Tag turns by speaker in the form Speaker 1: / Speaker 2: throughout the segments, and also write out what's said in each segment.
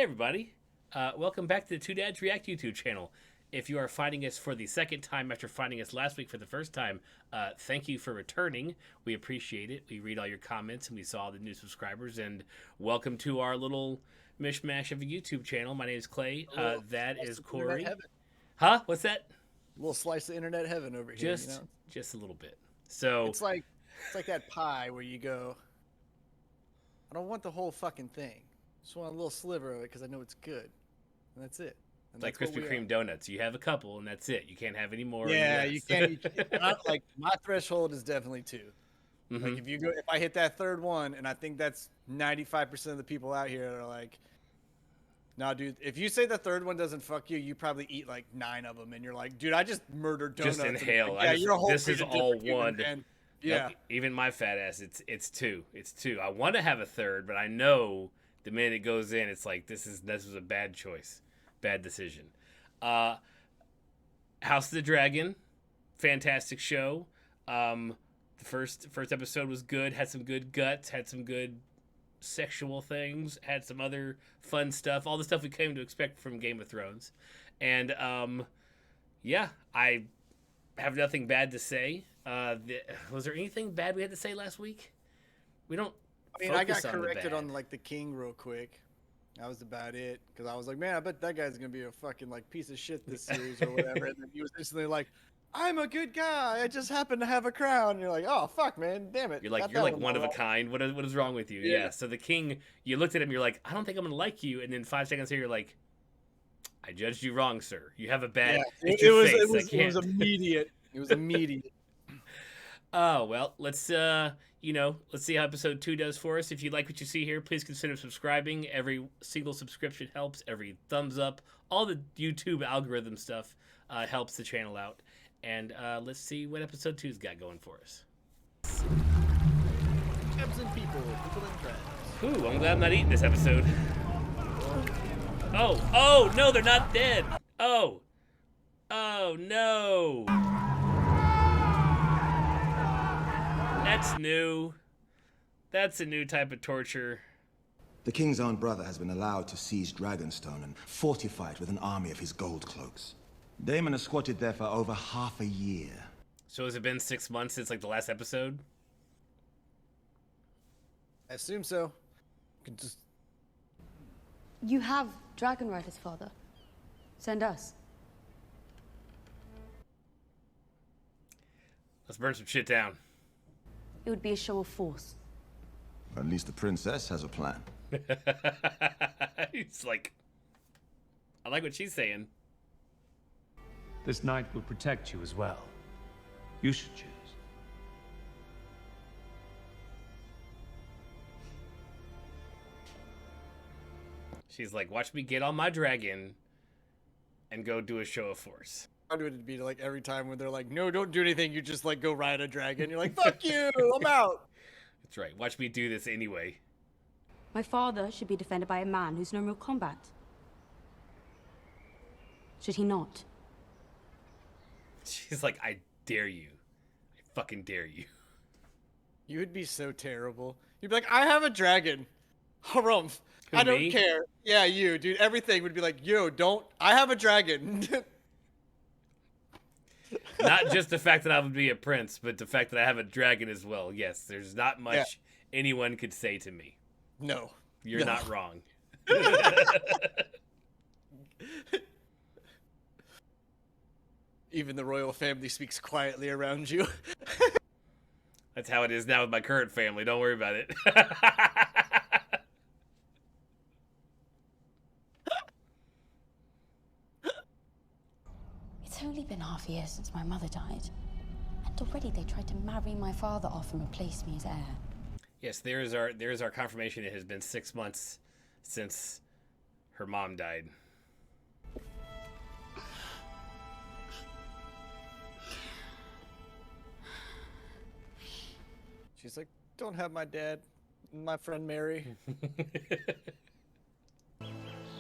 Speaker 1: everybody. Welcome back to the Two Dads React YouTube channel. If you are finding us for the second time after finding us last week for the first time, thank you for returning. We appreciate it. We read all your comments and we saw the new subscribers. And welcome to our little mishmash of a YouTube channel. My name is Clay. That is Corey. Huh? What's that?
Speaker 2: A little slice of internet heaven over here.
Speaker 1: Just a little bit. So
Speaker 2: it's like that pie where you go, I don't want the whole fucking thing. Just want a little sliver of it because I know it's good, and that's it. And
Speaker 1: like Krispy Kreme donuts, you have a couple, and that's it. You can't have any more.
Speaker 2: Yeah, you can't. Like my threshold is definitely 2. Mm-hmm. Like if I hit that third one, and I think that's 95% of the people out here are like, no, dude. If you say the third one doesn't fuck you, you probably eat like 9 of them, and you're like, dude, I just murdered donuts.
Speaker 1: Just inhale.
Speaker 2: Like, you're a whole.
Speaker 1: This is all one.
Speaker 2: Yeah.
Speaker 1: Nope, even my fat ass, it's 2. It's 2. I want to have a third, but I know the minute it goes in, it's like this was a bad choice, bad decision. House of the Dragon, fantastic show. The first episode was good, had some good guts, had some good sexual things, had some other fun stuff, all the stuff we came to expect from Game of Thrones. And yeah, I have nothing bad to say. Was there anything bad we had to say last week? We don't.
Speaker 2: I mean, I got corrected on like the king real quick. That was about it, because I was like, man, I bet that guy's gonna be a fucking like piece of shit this series or whatever. And then he was instantly like, I'm a good guy. I just happen to have a crown. And you're like, oh fuck, man, damn it.
Speaker 1: You're like one of a kind. What is wrong with you? Yeah. So the king, you looked at him. You're like, I don't think I'm gonna like you. And then 5 seconds later, you're like, I judged you wrong, sir. You have a bad.
Speaker 2: Yeah, it was immediate. It was immediate.
Speaker 1: Oh well, let's see how episode 2 does for us. If you like what you see here, please consider subscribing. Every single subscription helps. Every thumbs up, all the YouTube algorithm stuff helps the channel out. And let's see what episode 2's got going for us.
Speaker 2: Crabs and people and crabs.
Speaker 1: Ooh, I'm glad I'm not eating this episode. Oh no, they're not dead. Oh no. That's new. That's a new type of torture.
Speaker 3: The king's own brother has been allowed to seize Dragonstone and fortify it with an army of his gold cloaks. Daemon has squatted there for over half a year.
Speaker 1: So has it been 6 months since like the last episode?
Speaker 2: I assume so.
Speaker 4: You have dragon riders, father. Send us.
Speaker 1: Let's burn some shit down.
Speaker 4: It would be a show of force.
Speaker 3: At least the princess has a plan.
Speaker 1: He's like, I like what she's saying.
Speaker 5: This knight will protect you as well. You should choose.
Speaker 1: She's like, watch me get on my dragon and go do a show of force.
Speaker 2: How would it be like every time when they're like, no, don't do anything, you just like go ride a dragon? You're like, fuck you, I'm out.
Speaker 1: That's right. Watch me do this anyway.
Speaker 4: My father should be defended by a man who's known real combat. Should he not?
Speaker 1: She's like, I dare you. I fucking dare you.
Speaker 2: You would be so terrible. You'd be like, I have a dragon. Harumph. I don't
Speaker 1: me?
Speaker 2: care. Yeah, you, dude. Everything would be like, yo, don't. I have a dragon.
Speaker 1: Not just the fact that I would be a prince, but the fact that I have a dragon as well. Yes, there's not much anyone could say to me.
Speaker 2: No.
Speaker 1: You're not wrong.
Speaker 2: Even the royal family speaks quietly around you.
Speaker 1: That's how it is now with my current family. Don't worry about it.
Speaker 6: It's only been half a year since my mother died. And already they tried to marry my father off and replace me as heir.
Speaker 1: Yes, there is our confirmation. It has been 6 months since her mom died.
Speaker 2: She's like, don't have my dad, my friend Mary.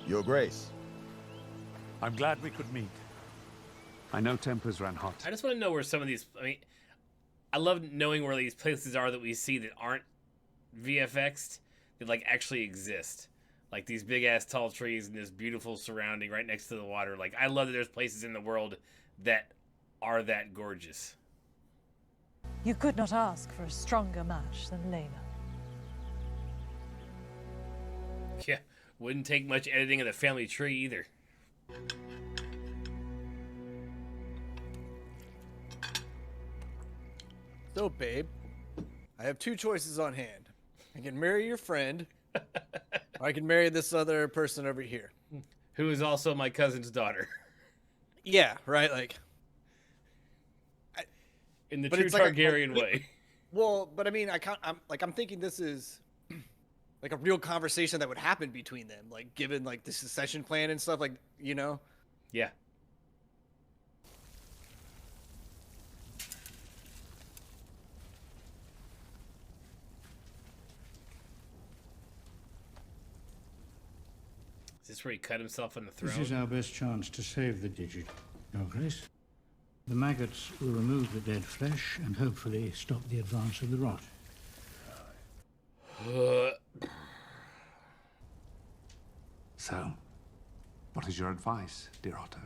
Speaker 3: Your Grace.
Speaker 5: I'm glad we could meet. I know tempers ran hot.
Speaker 1: I just want to know where some of these... I mean, I love knowing where these places are that we see that aren't VFX'd, that, like, actually exist. Like these big ass tall trees and this beautiful surrounding right next to the water. Like I love that there's places in the world that are that gorgeous.
Speaker 7: You could not ask for a stronger match than Rhaenyra.
Speaker 1: Yeah, wouldn't take much editing of the family tree either.
Speaker 2: So, babe, I have two choices on hand. I can marry your friend, or I can marry this other person over here.
Speaker 1: Who is also my cousin's daughter.
Speaker 2: Yeah, right. Like,
Speaker 1: in the
Speaker 2: but
Speaker 1: true
Speaker 2: it's like
Speaker 1: Targaryen way.
Speaker 2: well, but I mean, I'm thinking this is like a real conversation that would happen between them, like given like the succession plan and stuff, like, you know.
Speaker 1: Yeah. Is this where he cut himself on the throne?
Speaker 8: This is our best chance to save the digit, Your Grace. The maggots will remove the dead flesh and hopefully stop the advance of the rot.
Speaker 5: So, what is your advice, dear Otto?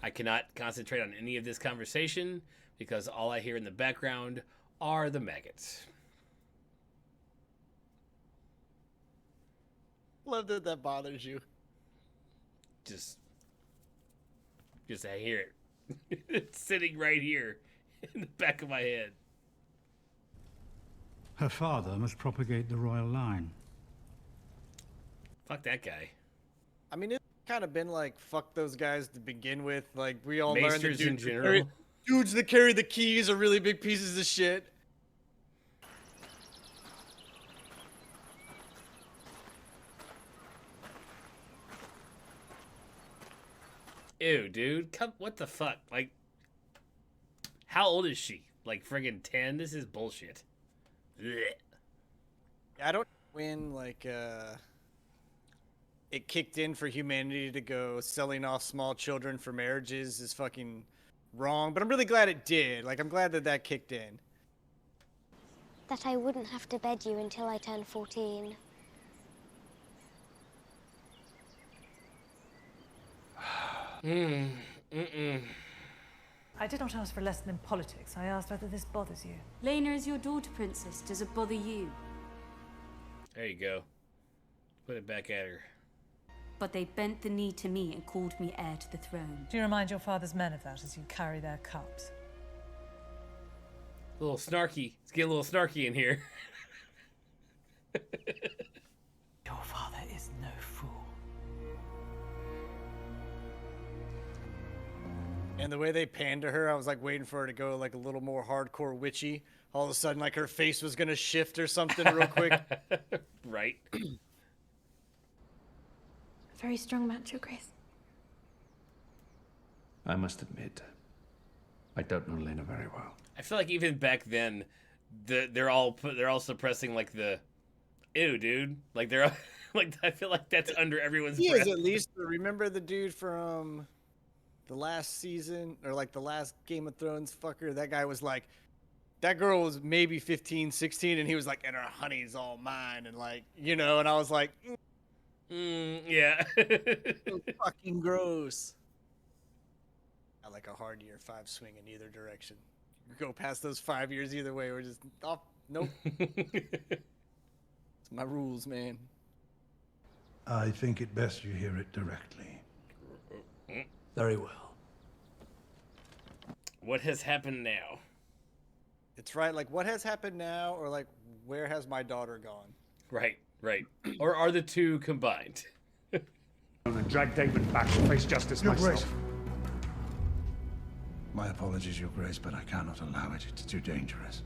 Speaker 1: I cannot concentrate on any of this conversation because all I hear in the background are the maggots.
Speaker 2: Love that bothers you.
Speaker 1: Just I hear it. It's sitting right here in the back of my head.
Speaker 8: Her father must propagate the royal line.
Speaker 1: Fuck that guy.
Speaker 2: I mean, it's kind of been like fuck those guys to begin with. Like we all learned that
Speaker 1: Maesters in
Speaker 2: dudes that carry the keys are really big pieces of shit.
Speaker 1: Ew, dude. Come, what the fuck? Like, how old is she? Like, friggin' 10? This is bullshit. Blech.
Speaker 2: I don't when like it kicked in for humanity to go selling off small children for marriages is fucking wrong, but I'm really glad it did. Like, I'm glad that kicked in.
Speaker 9: That I wouldn't have to bed you until I turned 14.
Speaker 7: I did not ask for a lesson in politics. I asked whether this bothers you.
Speaker 6: Rhaenyra is your daughter, Princess. Does it bother you?
Speaker 1: There you go. Put it back at her.
Speaker 6: But they bent the knee to me and called me heir to the throne.
Speaker 7: Do you remind your father's men of that as you carry their cups?
Speaker 1: A little snarky. Let's get a little snarky in here.
Speaker 7: Your father is no fool.
Speaker 2: And the way they panned to her, I was like waiting for her to go like a little more hardcore witchy. All of a sudden, like her face was gonna shift or something real quick.
Speaker 1: Right.
Speaker 9: Very strong match, Your Grace.
Speaker 5: I must admit, I don't know Lena very well.
Speaker 1: I feel like even back then, they're all suppressing like the, ew, dude. Like they're like I feel like that's under everyone's
Speaker 2: He
Speaker 1: breath.
Speaker 2: is at least. Remember the dude from the last season or like the last Game of Thrones fucker? That guy was like, that girl was maybe 15, 16, and he was like, and her honey's all mine, and like, you know, and I was like,
Speaker 1: Yeah.
Speaker 2: so fucking gross. I like a hard year 5 swing in either direction. You go past those 5 years either way, we're just off. Nope. It's my rules, man.
Speaker 10: I think it best you hear it directly.
Speaker 5: Very well.
Speaker 1: What has happened now?
Speaker 2: It's right. Like, what has happened now, or like, where has my daughter gone?
Speaker 1: Right. Or are the two combined?
Speaker 5: And drag David back to face justice
Speaker 10: Your
Speaker 5: myself.
Speaker 10: Grace. My apologies, Your Grace, but I cannot allow it. It's too dangerous.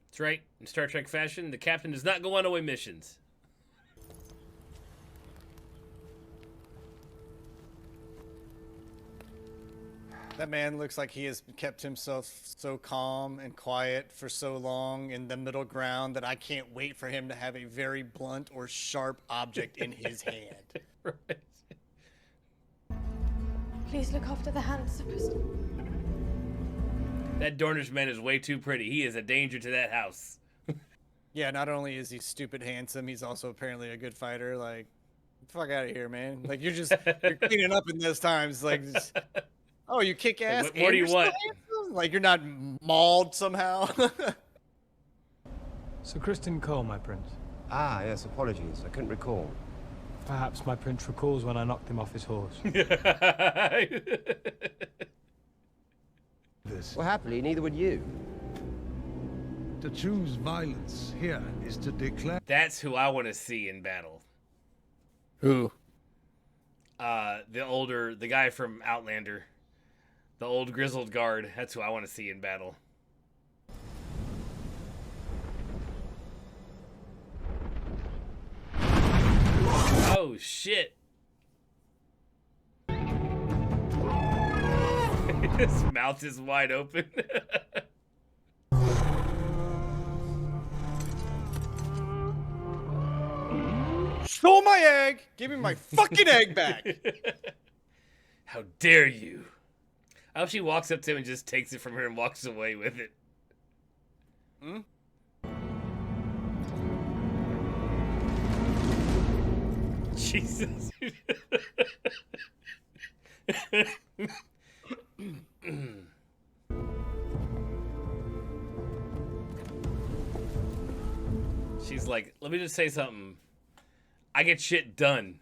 Speaker 1: That's right. In Star Trek fashion, the captain does not go on away missions.
Speaker 2: That man looks like he has kept himself so calm and quiet for so long in the middle ground that I can't wait for him to have a very blunt or sharp object in his hand.
Speaker 1: Right.
Speaker 9: Please look after the handsome.
Speaker 1: That Dornish man is way too pretty. He is a danger to that house.
Speaker 2: Yeah, not only is he stupid handsome, he's also apparently a good fighter. Like, get the fuck out of here, man. Like, you're cleaning up in those times. Like, just, oh, you kick ass.
Speaker 1: What more do you
Speaker 2: you're still
Speaker 1: want?
Speaker 2: handsome? Like, you're not mauled somehow.
Speaker 11: Sir Kristen Cole, my prince.
Speaker 12: Ah, yes, apologies. I couldn't recall.
Speaker 11: Perhaps my prince recalls when I knocked him off his horse.
Speaker 12: Well, happily, neither would you.
Speaker 10: To choose violence here is to declare...
Speaker 1: That's who I want to see in battle.
Speaker 2: Who?
Speaker 1: The guy from Outlander. The old grizzled guard. That's who I want to see in battle. Oh, shit. His mouth is wide open.
Speaker 2: Stole my egg! Give me my fucking egg back!
Speaker 1: How dare you? I hope she walks up to him and just takes it from her and walks away with it.
Speaker 2: Hmm?
Speaker 1: Jesus. She's like, let me just say something. I get shit done.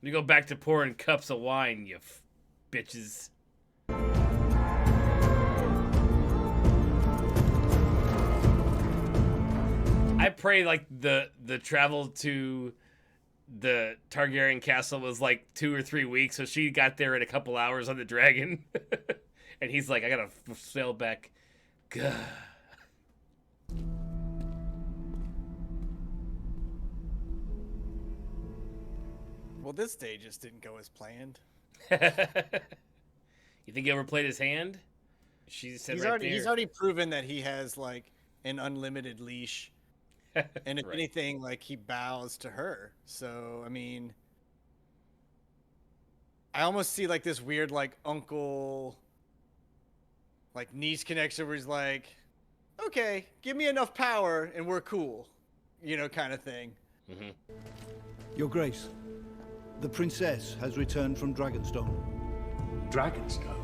Speaker 1: Let me go back to pouring cups of wine, you bitches. I pray like the travel to the Targaryen castle was like 2 or 3 weeks, so she got there in a couple hours on the dragon. And he's like, I gotta sail back. God.
Speaker 2: Well, this day just didn't go as planned.
Speaker 1: You think he overplayed his hand? She said
Speaker 2: He's already proven that he has like an unlimited leash. And if
Speaker 1: Right.
Speaker 2: anything, like, he bows to her. So, I mean, I almost see like this weird like uncle like niece connection where he's like, okay, give me enough power and we're cool, you know, kind of thing.
Speaker 1: Mm-hmm.
Speaker 13: Your Grace, the princess has returned from Dragonstone.
Speaker 5: Dragonstone?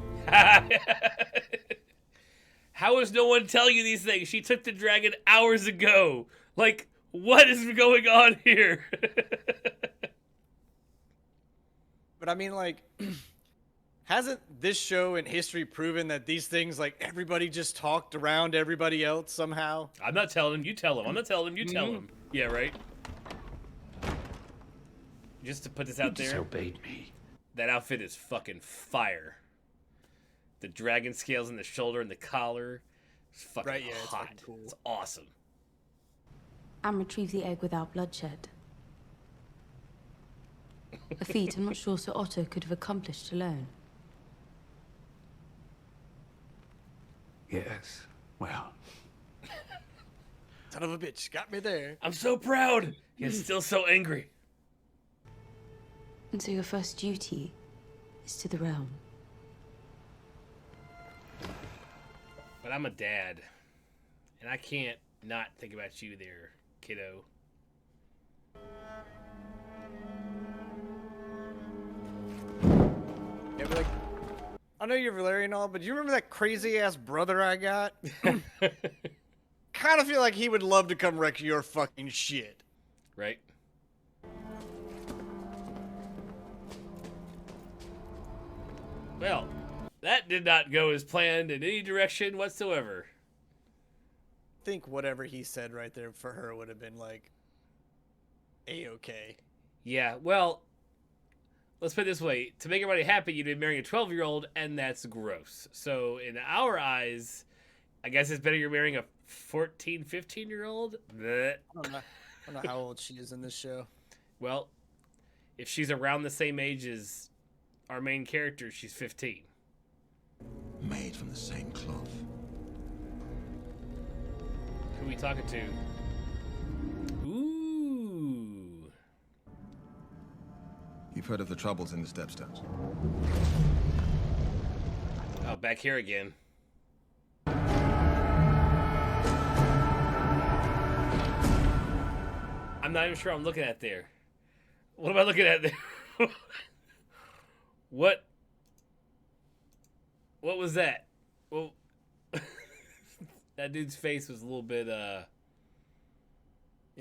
Speaker 1: How is no one telling you these things? She took the dragon hours ago. Like, what is going on here?
Speaker 2: But I mean, like, hasn't this show in history proven that these things, like, everybody just talked around everybody else somehow?
Speaker 1: I'm not telling him. You tell him. I'm not telling him. You tell him. Yeah, right? Just to put this out there.
Speaker 5: Disobeyed me.
Speaker 1: That outfit is fucking fire. The dragon scales in the shoulder and the collar. It's fucking
Speaker 2: Right, yeah, it's
Speaker 1: hot.
Speaker 2: fucking cool.
Speaker 1: It's awesome.
Speaker 6: And retrieve the egg without bloodshed. A feat I'm not sure Sir Otto could have accomplished alone.
Speaker 5: Yes. Well.
Speaker 2: Son of a bitch, got me there.
Speaker 1: I'm so proud. Yet still so angry.
Speaker 6: And so your first duty is to the realm.
Speaker 1: But I'm a dad. And I can't not think about you there, kiddo.
Speaker 2: Yeah, but like, I know you're Valerian and all, but do you remember that crazy ass brother I got? Kind of feel like he would love to come wreck your fucking shit.
Speaker 1: Right? Well, that did not go as planned in any direction whatsoever.
Speaker 2: I think whatever he said right there for her would have been like A-okay.
Speaker 1: Yeah, well, let's put it this way. To make everybody happy, you'd be marrying a 12-year-old, and that's gross. So in our eyes, I guess it's better you're marrying a 14, 15-year-old?
Speaker 2: I don't know how old she is in this show.
Speaker 1: Well, if she's around the same age as our main character, she's 15.
Speaker 3: Made from the same cloth.
Speaker 1: Who are we talking to? Ooh.
Speaker 3: You've heard of the troubles in the Stepstones.
Speaker 1: Oh, back here again. I'm not even sure I'm looking at there. What am I looking at there? What was that? Well, that dude's face was a little bit
Speaker 2: Yeah,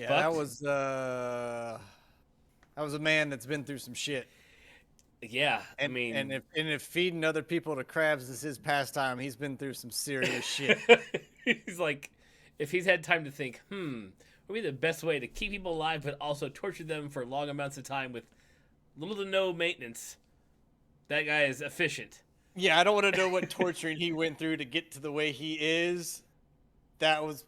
Speaker 1: fucked.
Speaker 2: that was a man that's been through some shit.
Speaker 1: Yeah,
Speaker 2: And,
Speaker 1: I mean,
Speaker 2: and if feeding other people to crabs is his pastime, he's been through some serious shit.
Speaker 1: he's like, if he's had time to think, what would be the best way to keep people alive, but also torture them for long amounts of time with little to no maintenance? That guy is efficient.
Speaker 2: Yeah, I don't want to know what torturing he went through to get to the way he is. That was,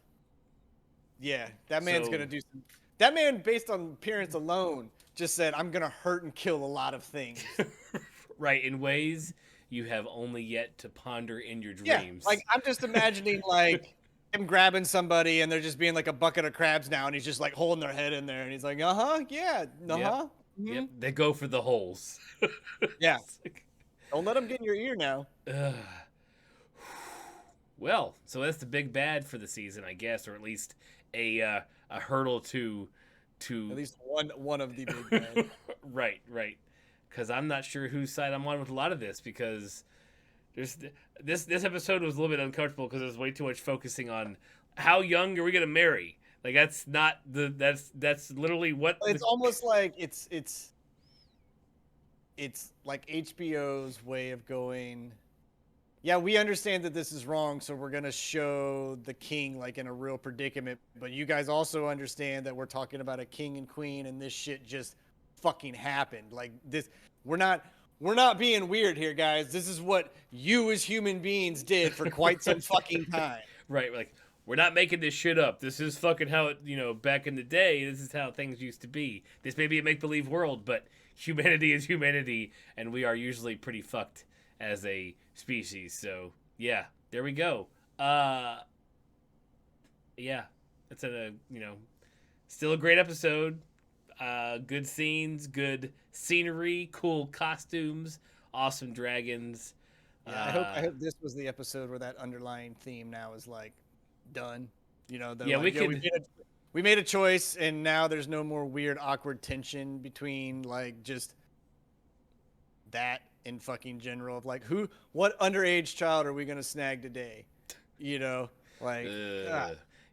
Speaker 2: yeah, that man's gonna do some. That man, based on appearance alone, just said, "I'm gonna hurt and kill a lot of things."
Speaker 1: Right, in ways you have only yet to ponder in your
Speaker 2: Yeah,
Speaker 1: dreams.
Speaker 2: like I'm just imagining like him grabbing somebody and they're just being like a bucket of crabs now, and he's just like holding their head in there, and he's like, yeah,
Speaker 1: Yep. Yep, they go for the holes.
Speaker 2: Yeah. Don't let him get in your ear now.
Speaker 1: Well, so that's the big bad for the season, I guess, or at least a hurdle to
Speaker 2: at least one of the big bad.
Speaker 1: Right. Because I'm not sure whose side I'm on with a lot of this, because there's this episode was a little bit uncomfortable because there's way too much focusing on how young are we gonna marry. Like that's not that's literally what
Speaker 2: it's almost like it's like HBO's way of going, yeah, we understand that this is wrong, so we're gonna show the king like in a real predicament, but you guys also understand that we're talking about a king and queen and this shit just fucking happened. Like this, we're not being weird here, guys. This is what you as human beings did for quite some fucking time.
Speaker 1: Right, like we're not making this shit up. This is fucking how it, back in the day, this is how things used to be. This may be a make-believe world, but humanity is humanity, and we are usually pretty fucked as a species. So, yeah, there we go. Yeah, it's still a great episode. Good scenes, good scenery, cool costumes, awesome dragons.
Speaker 2: Yeah, I hope this was the episode where that underlying theme now is like done. We made a choice, and now there's no more weird, awkward tension between like just that and fucking general of like what underage child are we gonna snag today? Like.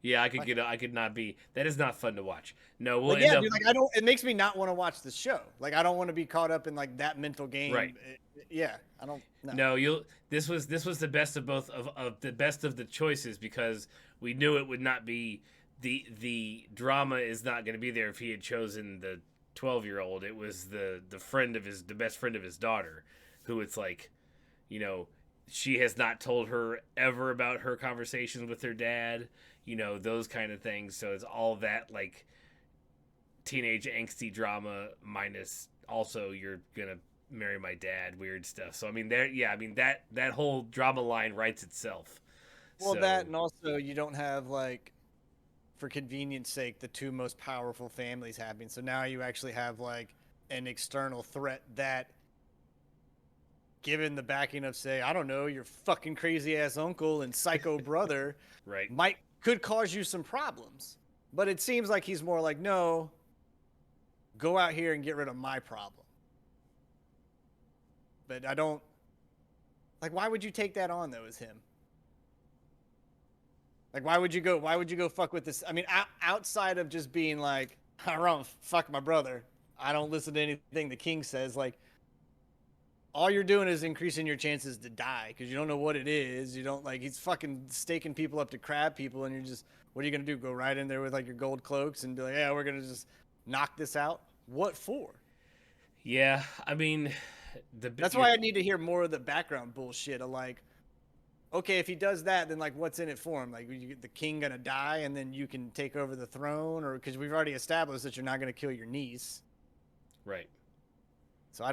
Speaker 1: Yeah, I could not be. That is not fun to watch. No, we'll
Speaker 2: like,
Speaker 1: end
Speaker 2: yeah,
Speaker 1: up.
Speaker 2: Dude, like it makes me not want to watch the show. Like I don't want to be caught up in like that mental game.
Speaker 1: Right.
Speaker 2: Yeah, I don't.
Speaker 1: No, This was the best of both of the best of the choices, because we knew it would not be the drama is not going to be there if he had chosen the 12-year-old. It was the best friend of his daughter, who it's like, she has not told her ever about her conversations with her dad. Those kind of things. So it's all that like teenage angsty drama minus also you're gonna marry my dad weird stuff. So I mean that whole drama line writes itself.
Speaker 2: Well,
Speaker 1: so,
Speaker 2: that, and also you don't have like, for convenience sake, the two most powerful families happening. So now you actually have like an external threat that, given the backing of, say, I don't know, your fucking crazy ass uncle and psycho brother,
Speaker 1: right,
Speaker 2: could cause you some problems. But it seems like he's more like, no, go out here and get rid of my problem. But I don't, like, why would you take that on though as him? Like, why would you go fuck with this? I mean, outside of just being like, I don't fuck my brother, I don't listen to anything the king says, like, all you're doing is increasing your chances to die because you don't know what it is. You don't, like, he's fucking staking people up to crab people, and you're just, what are you going to do? Go right in there with like your gold cloaks and be like, yeah, we're going to just knock this out? What for?
Speaker 1: Yeah, I mean,
Speaker 2: that's why I need to hear more of the background bullshit of like, okay, if he does that, then like, what's in it for him? Like, the king going to die and then you can take over the throne? Or because we've already established that you're not going to kill your niece. Right. So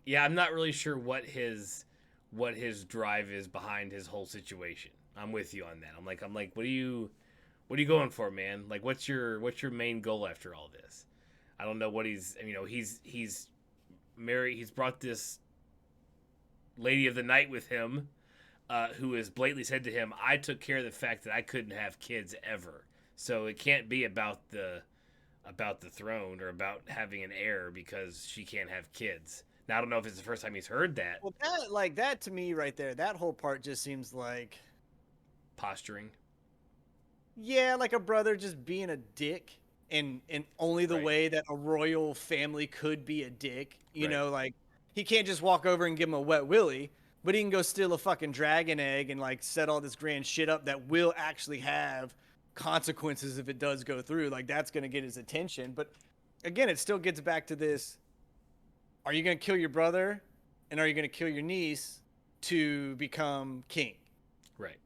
Speaker 1: yeah, I'm not really sure what his drive is behind his whole situation. I'm with you on that. I'm like, what are you going for, man? Like, what's your main goal after all this? I don't know what he's married. He's brought this lady of the night with him, who has blatantly said to him, I took care of the fact that I couldn't have kids ever. So it can't be about the about the throne or about having an heir because she can't have kids. Now I don't know if it's the first time he's heard that.
Speaker 2: Well, that to me right there, that whole part just seems like
Speaker 1: posturing.
Speaker 2: Yeah, like a brother just being a dick, and only the
Speaker 1: Right.
Speaker 2: way that a royal family could be a dick. You
Speaker 1: Right.
Speaker 2: know, like he can't just walk over and give him a wet willy, but he can go steal a fucking dragon egg and like set all this grand shit up that will actually have consequences if it does go through. Like that's gonna get his attention. But again, it still gets back to this: are you gonna kill your brother, and are you gonna kill your niece to become king?
Speaker 1: Right.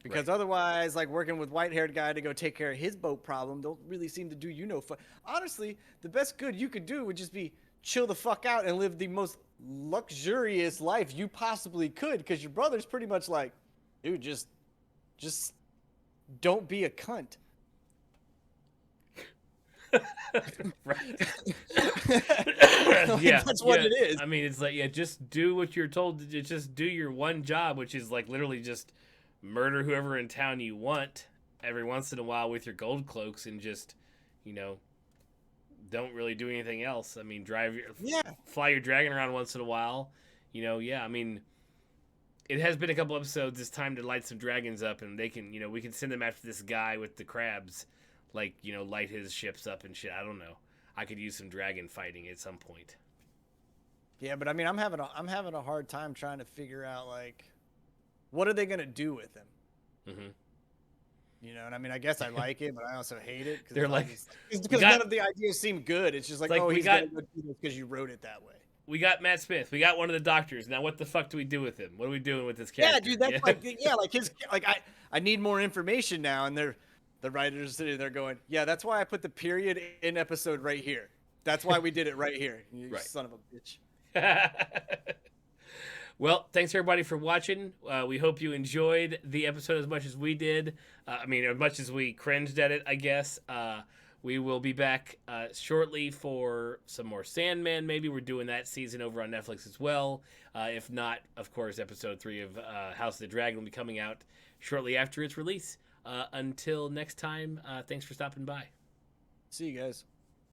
Speaker 2: Because otherwise, like working with white-haired guy to go take care of his boat problem don't really seem to do you no fun. Honestly, the best good you could do would just be chill the fuck out and live the most luxurious life you possibly could. Because your brother's pretty much like, dude, just don't be a cunt.
Speaker 1: Right.
Speaker 2: Like,
Speaker 1: Yeah,
Speaker 2: that's what it is.
Speaker 1: I mean, it's like, just do what you're told to do. Just do your one job, which is like literally just murder whoever in town you want every once in a while with your gold cloaks, and just, don't really do anything else. I mean, fly your dragon around once in a while. I mean, it has been a couple episodes. It's time to light some dragons up, and they can, we can send them after this guy with the crabs, like, light his ships up and shit. I don't know. I could use some dragon fighting at some point.
Speaker 2: Yeah, but I mean, I'm having a hard time trying to figure out, like, what are they gonna do with him?
Speaker 1: Mm-hmm.
Speaker 2: And I mean, I guess I like it, but I also hate it.
Speaker 1: They're like,
Speaker 2: because none of the ideas seem good. It's just like, oh, he's gonna go do this because you wrote it that way.
Speaker 1: We got Matt Smith. We got one of the doctors. Now, what the fuck do we do with him? What are we doing with this character?
Speaker 2: Yeah, dude, that's like I need more information now, and the writers sitting there going, yeah, that's why I put the period in episode right here. That's why we did it right here. You son of a bitch.
Speaker 1: Well, thanks everybody for watching. We hope you enjoyed the episode as much as we did. As much as we cringed at it, I guess. We will be back shortly for some more Sandman. Maybe we're doing that season over on Netflix as well. If not, of course, episode 3 of House of the Dragon will be coming out shortly after its release. Until next time, thanks for stopping by.
Speaker 2: See you guys.